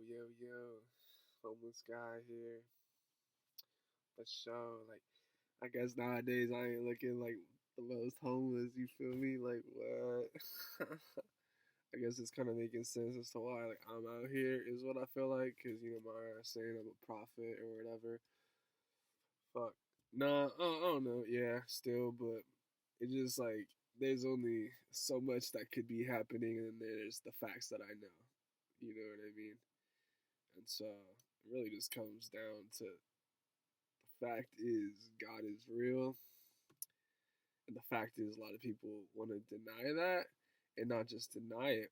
Yo, homeless guy here. For sure. Like, I guess nowadays I ain't looking like the most homeless. You feel me? Like, what? I guess it's kind of making sense as to why like I'm out here is what I feel like, cause my saying I'm a prophet or whatever. Fuck. Nah, I don't know. Yeah, still, but it's just like there's only so much that could be happening, and then there's the facts that I know. You know what I mean? And so it really just comes down to the fact is God is real, and the fact is a lot of people want to deny that, and not just deny it,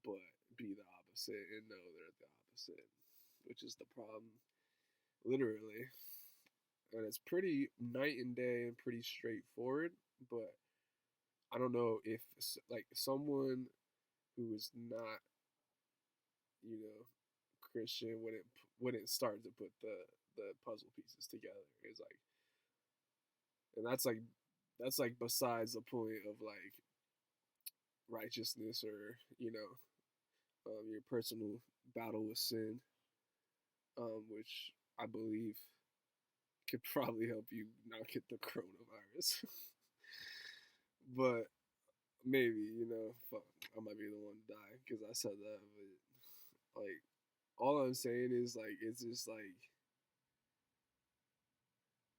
but be the opposite and know they're the opposite, which is the problem, literally. And it's pretty night and day and pretty straightforward, but I don't know if like someone who is not, you know, Christian wouldn't start to put the puzzle pieces together. It's like, and that's like besides the point of like righteousness or your personal battle with sin, which I believe could probably help you not get the coronavirus. But maybe fuck, I might be the one to die because I said that. But like, all I'm saying is like it's just like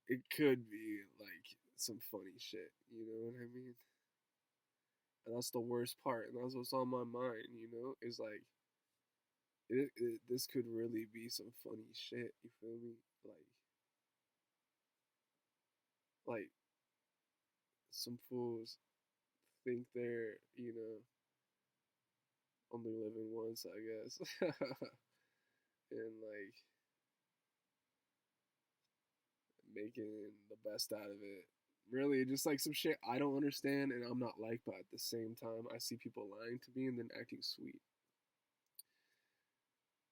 it could be like some funny shit. You know what I mean? And that's the worst part, and that's what's on my mind. Is like this could really be some funny shit. You feel me? Like some fools think they're only living once, I guess, and like making the best out of it. Really, just like some shit I don't understand and I'm not like, but at the same time, I see people lying to me and then acting sweet.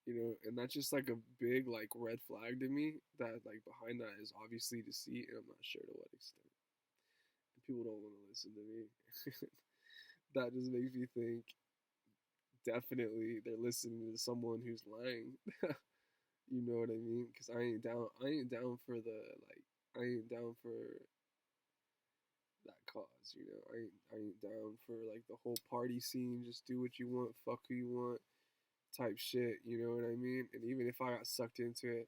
And that's just like a big like red flag to me. That like behind that is obviously deceit, and I'm not sure to what extent. And people don't want to listen to me. That just makes me think definitely they're listening to someone who's lying. You know what I mean? Because I ain't down. I ain't down for the like. I ain't down for that cause. I ain't down for like the whole party scene. Just do what you want, fuck who you want, type shit. You know what I mean? And even if I got sucked into it,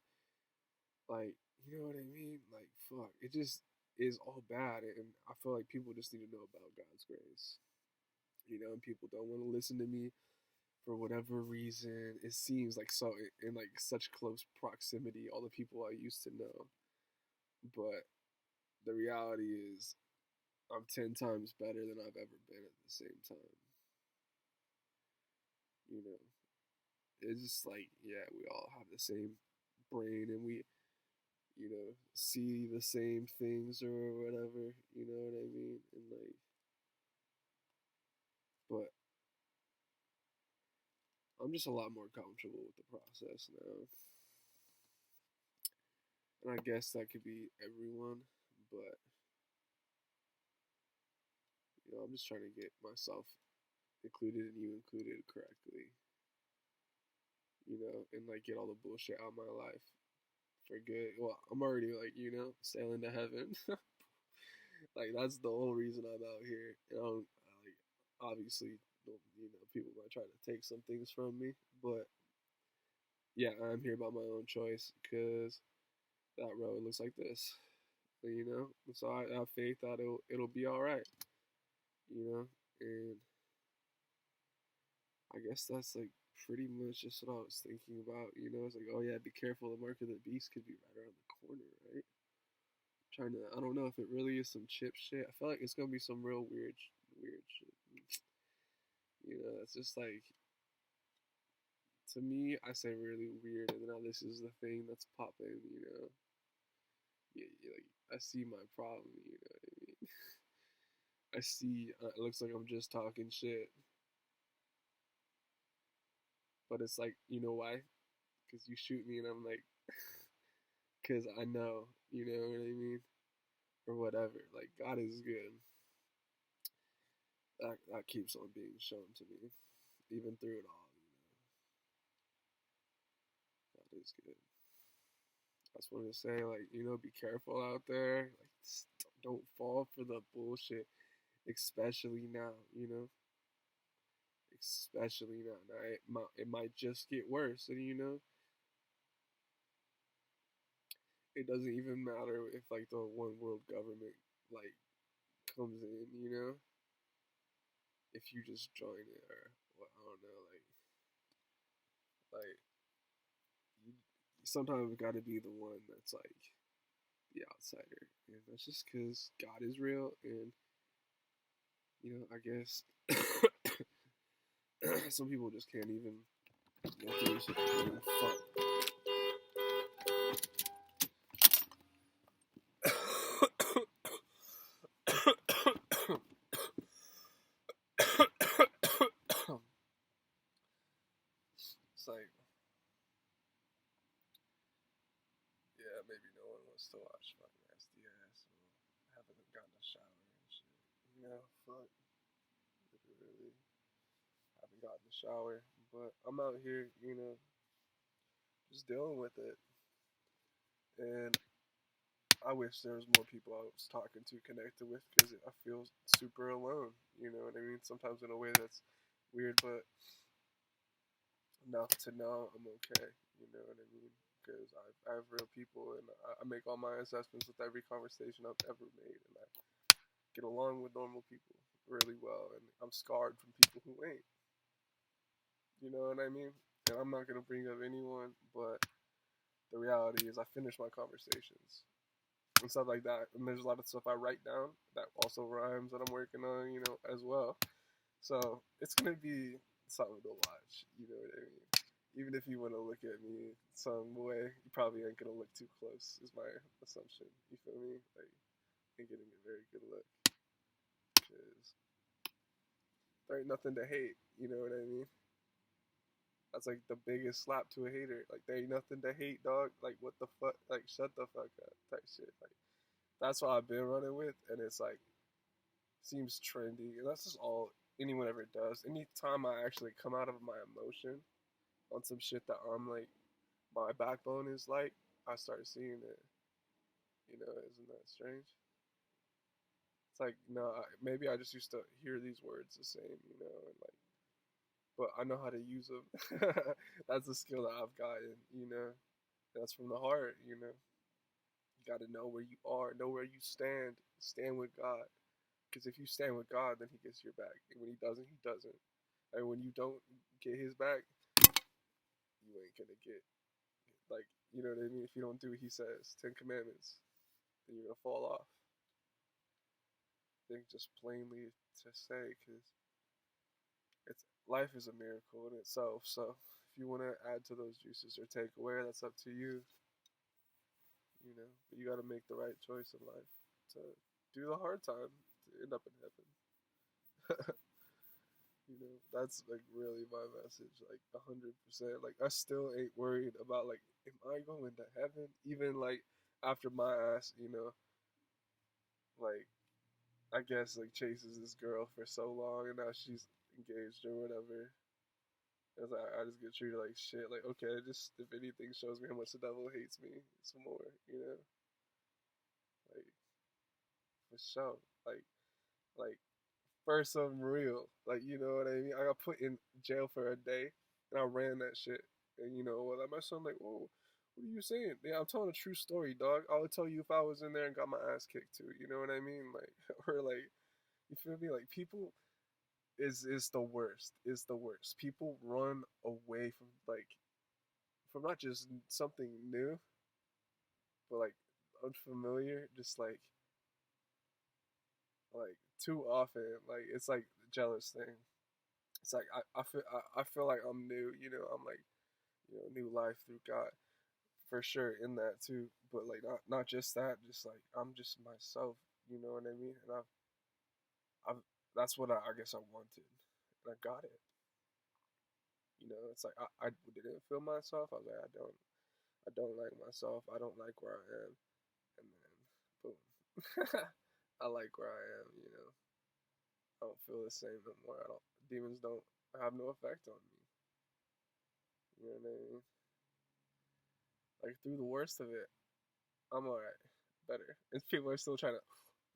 like you know what I mean? Like fuck, it just is all bad. And I feel like people just need to know about God's grace. And people don't want to listen to me for whatever reason. It seems like so in like such close proximity, all the people I used to know. But the reality is I'm 10 times better than I've ever been at the same time. You know, it's just like, yeah, we all have the same brain and we, see the same things or whatever. You know what I mean? And like, but I'm just a lot more comfortable with the process now. And I guess that could be everyone, but I'm just trying to get myself included and you included correctly, and like get all the bullshit out of my life for good. Well, I'm already like, sailing to heaven. Like that's the whole reason I'm out here. Like obviously, people might try to take some things from me, but yeah, I'm here by my own choice because that road looks like this. So I have faith that it'll be all right. And I guess that's like pretty much just what I was thinking about. It's like, oh yeah, be careful, the mark of the beast could be right around the corner, right? Trying to, I don't know if it really is some chip shit. I feel like it's gonna be some real weird shit. It's just like, to me, I say really weird, and now this is the thing that's popping. Yeah, like I see my problem. You know what I mean? I see. It looks like I'm just talking shit, but it's like, you know why? Because you shoot me, and I'm like, because I know. You know what I mean? Or whatever. Like God is good. That keeps on being shown to me, even through it all. That is good. I just wanted to say, like, be careful out there. Like, don't fall for the bullshit, especially now. Especially now. Now it might just get worse, and it doesn't even matter if like the one world government like comes in. If you just join it or what, I don't know, like you sometimes got to be the one that's like the outsider, and that's just because God is real, and I guess some people just can't even go through this shit. Fuck. It's like, yeah, maybe no one wants to watch my nasty ass, or haven't gotten a shower and shit. Fuck. Literally, haven't gotten a shower, but I'm out here, just dealing with it. And I wish there was more people I was talking to, connected with, because I feel super alone. You know what I mean? Sometimes in a way that's weird, but enough to know I'm okay. You know what I mean? Because I have real people, and I make all my assessments with every conversation I've ever made, and I get along with normal people really well, and I'm scarred from people who ain't. You know what I mean? And I'm not gonna bring up anyone, but the reality is I finish my conversations and stuff like that. And there's a lot of stuff I write down that also rhymes that I'm working on, as well. So it's gonna be something to watch. You know what I mean? Even if you want to look at me some way, you probably ain't gonna look too close. Is my assumption. You feel me? Like, ain't getting a very good look because there ain't nothing to hate. You know what I mean? That's like the biggest slap to a hater. Like, there ain't nothing to hate, dog. Like, what the fuck? Like, shut the fuck up, type shit. Like, that's what I've been running with, and it's like seems trendy, and that's just all anyone ever does. Anytime I actually come out of my emotion on some shit that I'm like, my backbone is like, I start seeing it. Isn't that strange? It's like, no, maybe I just used to hear these words the same, and like, but I know how to use them. That's a skill that I've gotten. That's from the heart. You got to know where you are, know where you stand with God. Because if you stand with God, then He gets your back. And when He doesn't, He doesn't. And when you don't get His back, you ain't gonna get, like, you know what I mean? If you don't do what He says, 10 Commandments, then you're gonna fall off. I think just plainly to say, because it's life is a miracle in itself. So if you want to add to those juices or take away, that's up to you. But you got to make the right choice in life to do the hard time to end up in heaven. That's like really my message, like 100%. Like, I still ain't worried about like, am I going to heaven? Even like after my ass, like, I guess like chases this girl for so long, and now she's engaged or whatever. It's like I just get treated like shit. Like, okay, just if anything shows me how much the devil hates me some more. Like, for sure. Like for some real. Like, you know what I mean? I got put in jail for a day, and I ran that shit. And like my son, like, whoa, what are you saying? Yeah, I'm telling a true story, dog. I would tell you if I was in there and got my ass kicked too. You know what I mean? Like, or like, you feel me? Like, people is the worst. Is the worst. People run away from from not just something new, but like unfamiliar. Just like too often. Like, it's like the jealous thing. It's like I feel like I'm new. I'm like, new life through God for sure in that too. But like, not just that. Just like, I'm just myself. You know what I mean? And I've that's what I guess I wanted, and I got it. It's like I didn't feel myself. I was like, I don't like myself. I don't like where I am. And then boom, I like where I am. I don't feel the same no more. I don't. Demons don't have no effect on me. You know what I mean? Like through the worst of it, I'm alright, better. And people are still trying to,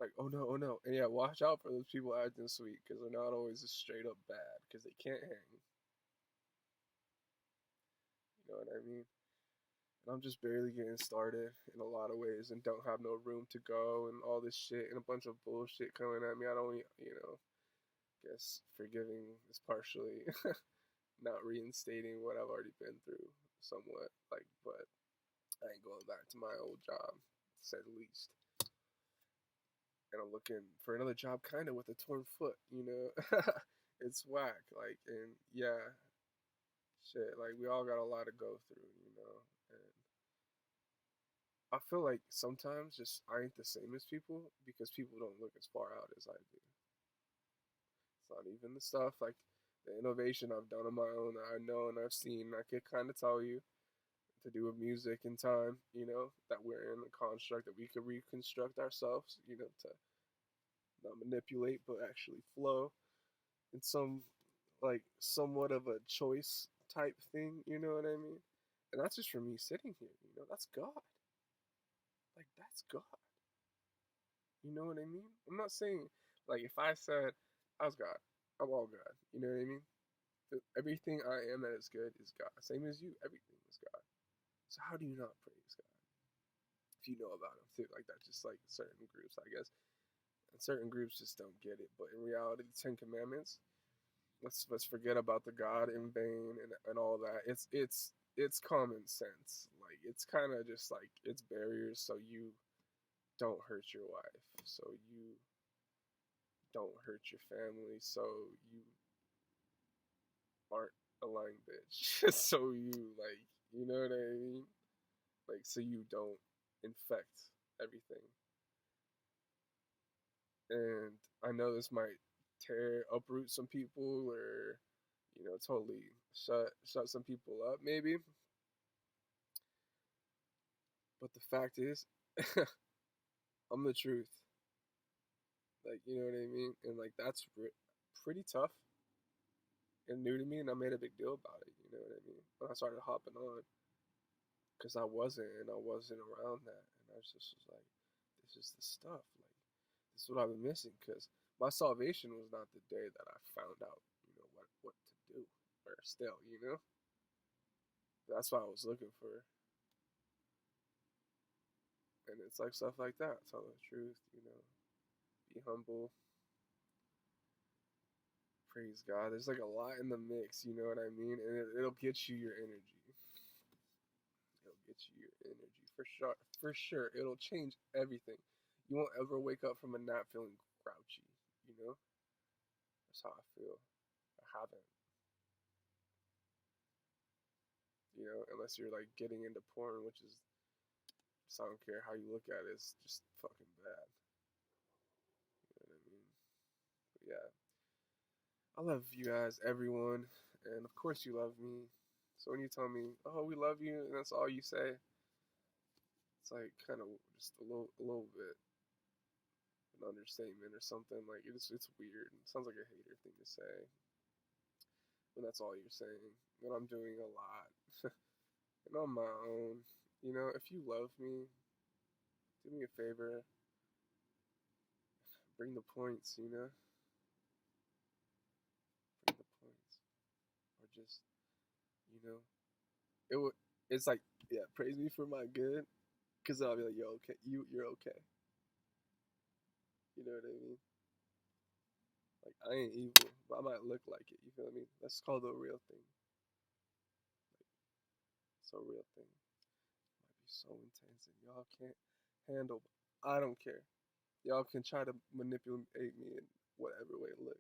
like, oh no, and yeah, watch out for those people acting sweet because they're not always just straight up bad because they can't hang. You know what I mean? And I'm just barely getting started in a lot of ways and don't have no room to go and all this shit and a bunch of bullshit coming at me. I don't, guess forgiving is partially not reinstating what I've already been through somewhat. Like, but I ain't going back to my old job, to say the least. And I'm looking for another job kind of with a torn foot, It's whack. Like, and yeah, shit, like, we all got a lot to go through. And I feel like sometimes just I ain't the same as people because people don't look as far out as I do. It's not even the stuff like the innovation I've done on my own that I know and I've seen. I could kind of tell you to do with music in time, that we're in a construct that we could reconstruct ourselves, to not manipulate but actually flow in some like somewhat of a choice type thing, you know what I mean? And that's just for me sitting here, that's God. Like that's God. You know what I mean? I'm not saying like if I said I was God, I'm all God. You know what I mean? Everything I am that is good is God. Same as you, everything is God. So how do you not praise God? If you know about him too, like that's just like certain groups, I guess. And certain groups just don't get it. But in reality, the Ten Commandments, let's forget about the God in vain and all that. It's common sense. Like it's kind of just like it's barriers so you don't hurt your wife, so you don't hurt your family, so you aren't a lying bitch, so you like you know what I mean, like so you don't infect everything. And I know this might uproot some people or totally shut some people up maybe, but the fact is I'm the truth. Like, you know what I mean? And like that's pretty tough and new to me, and I made a big deal about it. You know what I mean? When I started hopping on, because I wasn't around that, and I just was like, this is the stuff. Like, this is what I've been missing. Because my salvation was not the day that I found out, what to do, or still, That's what I was looking for, and it's like stuff like that. Tell the truth, Be humble, praise God. There's like a lot in the mix, you know what I mean? And it'll get you your energy. It'll get you your energy for sure. For sure, it'll change everything. You won't ever wake up from a nap feeling grouchy. You know, that's how I feel. I haven't. Unless you're like getting into porn, which is I don't care how you look at it, it's just fucking bad. You know what I mean? But yeah, I love you guys, everyone, and of course you love me. So when you tell me, "Oh, we love you," and that's all you say, it's like kind of just a little bit an understatement or something. Like it's weird. It sounds like a hater thing to say when that's all you're saying. When I'm doing a lot and on my own, if you love me, do me a favor, bring the points. Bring the points, or just you know, it would. It's like yeah, praise me for my good, cause I'll be like, yo, okay, you're okay. You know what I mean? Like I ain't evil, but I might look like it. You feel me? That's called a real thing. It's a real thing. Might be so intense and y'all can't handle. I don't care. Y'all can try to manipulate me in whatever way it look.